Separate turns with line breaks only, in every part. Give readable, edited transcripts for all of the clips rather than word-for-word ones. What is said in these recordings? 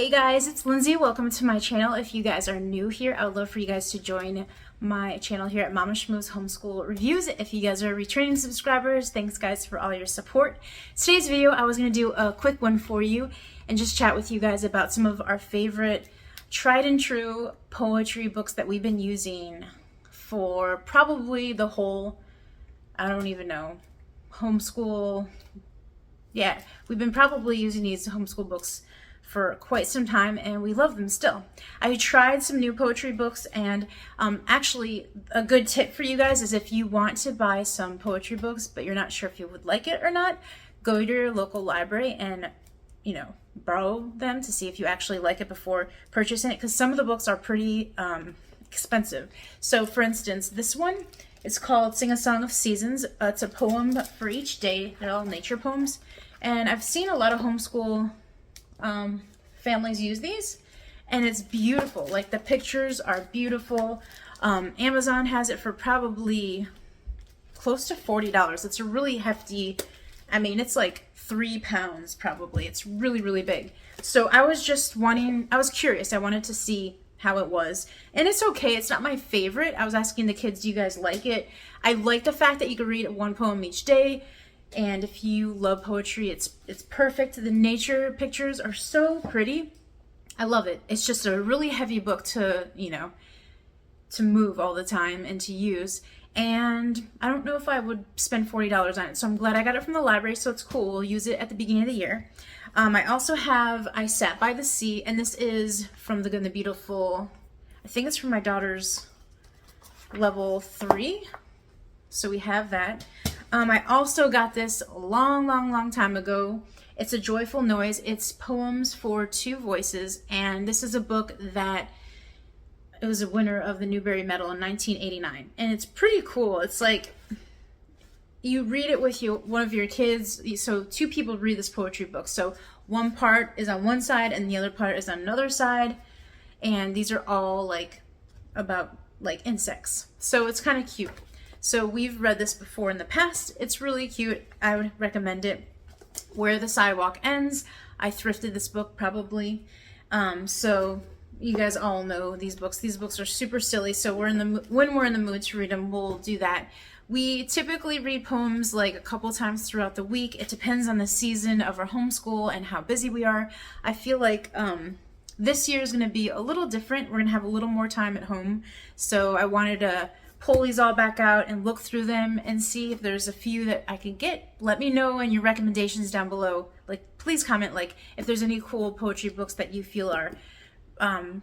Hey guys, it's Lindsay. Welcome to my channel. If you guys are new here, I would love for you guys to join my channel here at Momma Schmooze Homeschool Reviews. If you guys are returning subscribers, thanks guys for all your support. Today's video, I was going to do a quick one for you and just chat with you guys about some of our favorite tried and true poetry books that we've been using for probably the whole, I don't even know, homeschool. Yeah, we've been probably using these homeschool books for quite some time, and we love them still. I tried some new poetry books, and actually a good tip for you guys is if you want to buy some poetry books but you're not sure if you would like it or not, go to your local library and borrow them to see if you actually like it before purchasing it, because some of the books are pretty expensive. So for instance, this one is called Sing a Song of Seasons. It's a poem for each day. They're all nature poems, and I've seen a lot of homeschool families use these, and it's beautiful. Like, the pictures are beautiful. Amazon has it for probably close to $40. It's a really hefty, I mean, it's like 3 pounds probably. It's really, really big. So I was curious. I wanted to see how it was, and it's okay. It's not my favorite. I was asking the kids, do you guys like it? I like the fact that you can read one poem each day. And if you love poetry, it's perfect. The nature pictures are so pretty. I love it. It's just a really heavy book to, to move all the time and to use. And I don't know if I would spend $40 on it. So I'm glad I got it from the library, so it's cool. We'll use it at the beginning of the year. I also have I Sat by the Sea, and this is from The Good and the Beautiful. I think it's from my daughter's level 3. So we have that. I also got this a long time ago. It's A Joyful Noise. It's poems for 2 voices, and this is a book that it was a winner of the Newbery Medal in 1989, and it's pretty cool. It's like you read it with one of your kids, so 2 people read this poetry book. So one part is on one side and the other part is on another side, and these are all about insects. So it's kind of cute. So we've read this before in the past. It's really cute. I would recommend it. Where the Sidewalk Ends. I thrifted this book probably. So you guys all know these books. These books are super silly. So when we're in the mood to read them, we'll do that. We typically read poems like a couple times throughout the week. It depends on the season of our homeschool and how busy we are. I feel like this year is going to be a little different. We're going to have a little more time at home. So I wanted to pull these all back out and look through them and see if there's a few that I can get. Let me know in your recommendations down below. Please comment if there's any cool poetry books that you feel are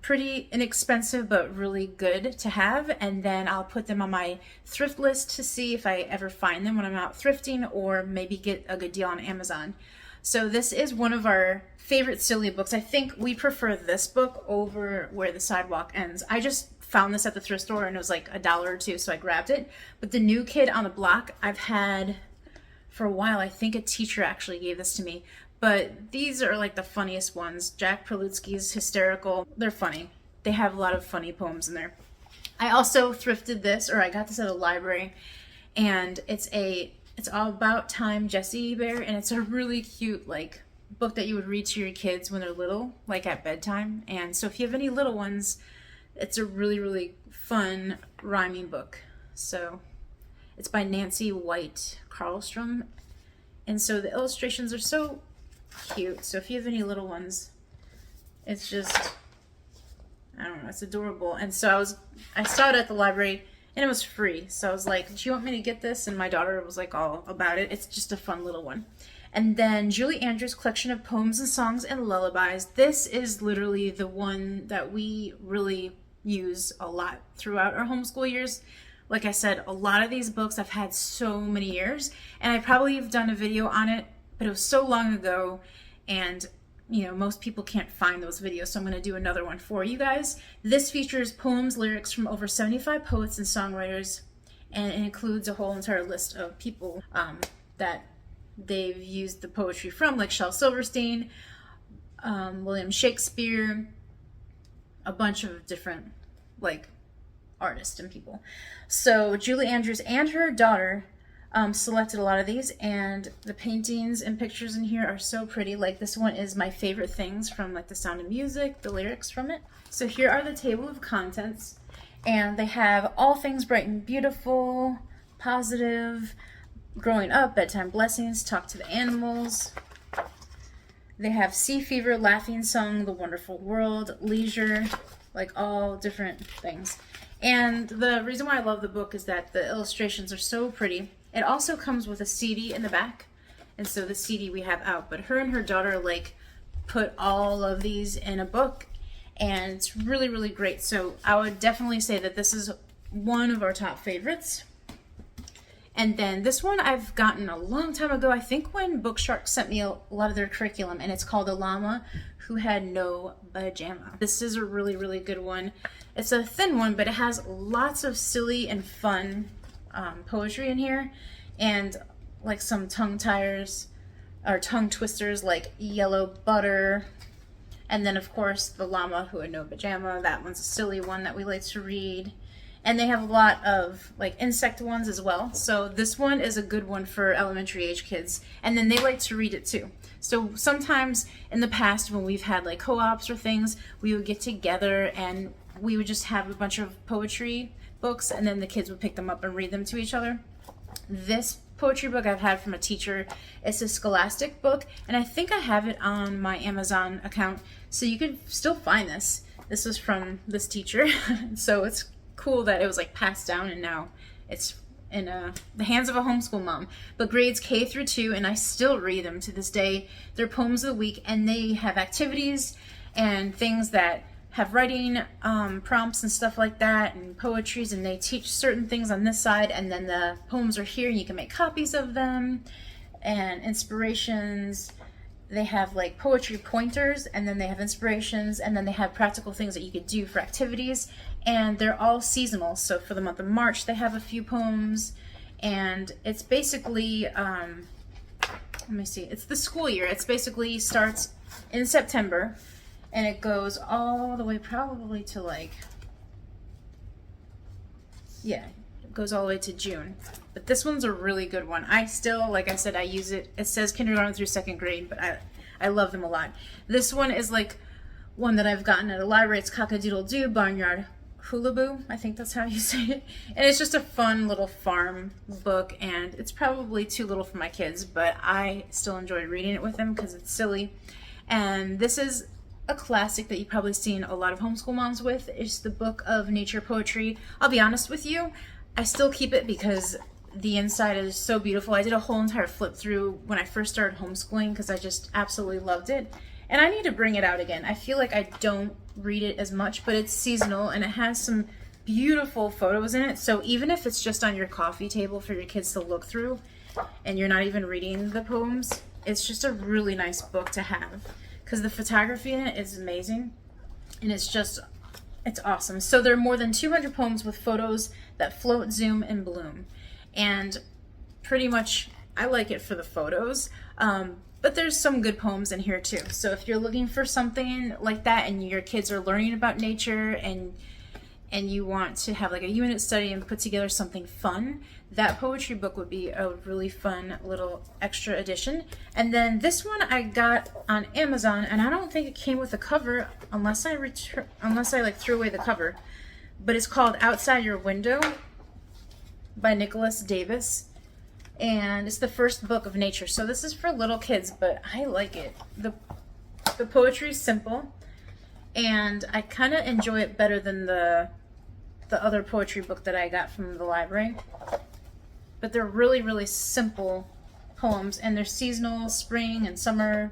pretty inexpensive but really good to have, and then I'll put them on my thrift list to see if I ever find them when I'm out thrifting, or maybe get a good deal on Amazon. So this is one of our favorite silly books. I think we prefer this book over Where the Sidewalk Ends. I just found this at the thrift store and it was like $1 or $2, so I grabbed it. But The New Kid on the Block I've had for a while. I think a teacher actually gave this to me. But these are like the funniest ones. Jack Prelutsky's hysterical. They're funny. They have a lot of funny poems in there. I also thrifted this, or I got this at a library, and it's All About Time Jessie Bear, and it's a really cute book that you would read to your kids when they're little, at bedtime. And so if you have any little ones, it's a really, really fun rhyming book. So it's by Nancy White Carlstrom, and so the illustrations are so cute. So if you have any little ones, it's just, I don't know, it's adorable. And so I saw it at the library and it was free, so I was like, do you want me to get this? And my daughter was all about it. It's just a fun little one. And then Julie Andrews' collection of poems and songs and lullabies. This is literally the one that we really use a lot throughout our homeschool years. Like I said, a lot of these books I've had so many years, and I probably have done a video on it, but it was so long ago, and most people can't find those videos, so I'm going to do another one for you guys. This features poems, lyrics from over 75 poets and songwriters, and it includes a whole entire list of people that they've used the poetry from, like Shel Silverstein, William Shakespeare, a bunch of different artists and people. So Julie Andrews and her daughter selected a lot of these, and the paintings and pictures in here are so pretty. Like this one is my favorite things from like The Sound of Music, the lyrics from it. So here are the table of contents, and they have all things bright and beautiful, positive, growing up, bedtime blessings, talk to the animals. They have sea fever, laughing song, the wonderful world, leisure, like all different things. And the reason why I love the book is that the illustrations are so pretty. It also comes with a CD in the back, and so the CD we have out, but her and her daughter like put all of these in a book, and it's really, really great. So I would definitely say that this is one of our top favorites. And then this one I've gotten a long time ago, I think when Bookshark sent me a lot of their curriculum, and it's called Llama Who Had No Pajama. This is a really, really good one. It's a thin one, but it has lots of silly and fun poetry in here, and like some tongue tires or tongue twisters like yellow butter. And then of course the Llama Who Had No Pajama, that one's a silly one that we like to read. And they have a lot of like insect ones as well. So this one is a good one for elementary age kids. And then they like to read it too. So sometimes in the past when we've had like co-ops or things, we would get together and we would just have a bunch of poetry books, and then the kids would pick them up and read them to each other. This poetry book I've had from a teacher. It's a Scholastic book, and I think I have it on my Amazon account, so you can still find this. This was from this teacher, so it's cool that it was like passed down and now it's in the hands of a homeschool mom. But grades K through 2, and I still read them to this day. They're poems of the week, and they have activities and things that have writing prompts and stuff like that, and poetries, and they teach certain things on this side, and then the poems are here and you can make copies of them, and inspirations. They have like poetry pointers, and then they have inspirations, and then they have practical things that you could do for activities, and they're all seasonal. So for the month of March they have a few poems, and it's basically let me see, it's the school year. It's basically starts in September and it goes all the way probably to like, yeah, it goes all the way to June. But this one's a really good one. I still, like I said, I use it. It says kindergarten through 2nd grade, but I love them a lot. This one is like one that I've gotten at a library. It's Cock-a-Doodle-Doo Barnyard Hullaboo, I think that's how you say it. And it's just a fun little farm book, and it's probably too little for my kids, but I still enjoy reading it with them because it's silly. And this is a classic that you've probably seen a lot of homeschool moms with. It's the Book of Nature Poetry. I'll be honest with you, I still keep it because the inside is so beautiful. I did a whole entire flip through when I first started homeschooling because I just absolutely loved it. And I need to bring it out again. I feel like I don't read it as much, but it's seasonal and it has some beautiful photos in it. So even if it's just on your coffee table for your kids to look through and you're not even reading the poems, it's just a really nice book to have because the photography in it is amazing, and it's awesome. So there are more than 200 poems with photos that float, zoom, and bloom. And pretty much I like it for the photos, but there's some good poems in here too. So if you're looking for something like that and your kids are learning about nature and you want to have like a unit study and put together something fun, that poetry book would be a really fun little extra edition. And then this one I got on Amazon, and I don't think it came with a cover unless I like threw away the cover. But it's called Outside Your Window by Nicholas Davis, and it's the first book of nature. So this is for little kids, but I like it. The poetry is simple, and I kind of enjoy it better than the other poetry book that I got from the library. But they're really, really simple poems, and they're seasonal, spring and summer,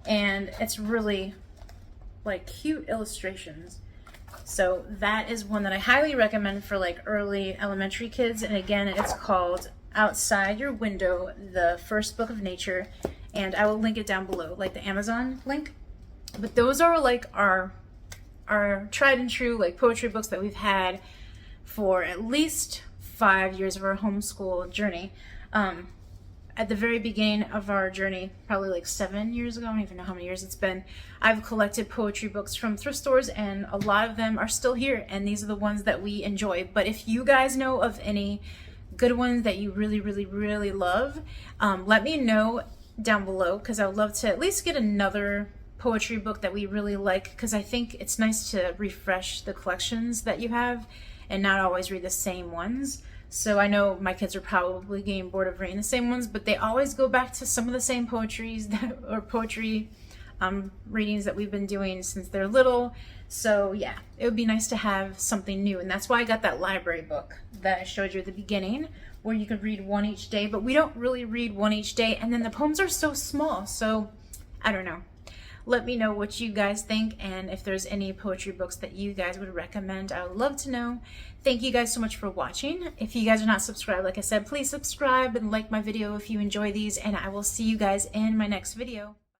and it's really like cute illustrations. So that is one that I highly recommend for like early elementary kids. And again, it's called Outside Your Window, the first book of nature, and I will link it down below, like the Amazon link. But those are like our tried and true like poetry books that we've had for at least 5 years of our homeschool journey. At the very beginning of our journey, probably like 7 years ago, I don't even know how many years it's been, I've collected poetry books from thrift stores, and a lot of them are still here, and these are the ones that we enjoy. But if you guys know of any good ones that you really love, let me know down below, because I would love to at least get another poetry book that we really like, because I think it's nice to refresh the collections that you have and not always read the same ones. So I know my kids are probably getting bored of reading the same ones, but they always go back to some of the same poetry readings that we've been doing since they're little. So yeah, it would be nice to have something new, and that's why I got that library book that I showed you at the beginning, where you could read one each day, but we don't really read one each day, and then the poems are so small, so I don't know. Let me know what you guys think, and if there's any poetry books that you guys would recommend, I would love to know. Thank you guys so much for watching. If you guys are not subscribed, like I said, please subscribe and like my video if you enjoy these, and I will see you guys in my next video.